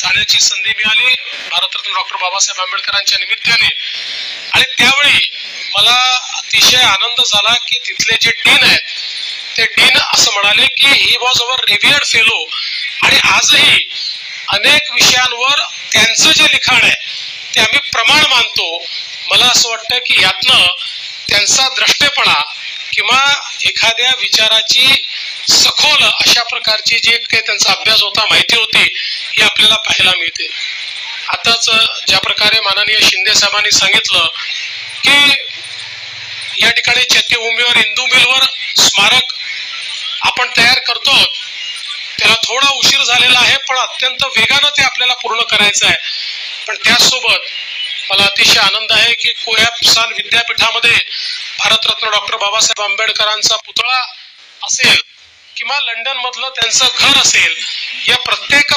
जाण्याची संधी मिळाली भारतरत्न डॉक्टर बाबासाहेब आंबेडकरांच्या निमित्ताने. आणि त्यावेळी मला अतिशय आनंद झाला की तिथले जे डीन आहेत ते डीन असं म्हणाले की ही वॉज अवर रिव्हियर्ड फेलो. आणि आजही अनेक विषयांवर त्यांचं जे लिखाण आहे ते आम्ही प्रमाण मानतो. मला असं वाटतं की यातनं त्यांचा द्रष्टेपणा किंवा एखाद्या विचाराची सखोल अशा प्रकारची जे काही त्यांचा अभ्यास होता, माहिती होती, ही आपल्याला पाहायला मिळते. आताच ज्या प्रकारे माननीय शिंदे साहेबांनी सांगितलं की या ठिकाणी चैत्यभूमीवर इंदू मिलवर स्मारक आपण तयार करतो, त्याला थोडा उशीर झालेला आहे पण अत्यंत वेगानं ते आपल्याला पूर्ण करायचं आहे. पण त्याचसोबत मला अतिशय आनंद आहे की कोयाप्सान विद्यापीठामध्ये भारतरत्न डॉक्टर बाबासाहेब आंबेडकरांचा पुतळा असेल किंवा लंडन मधलं त्यांचं घर असेल, या प्रत्येक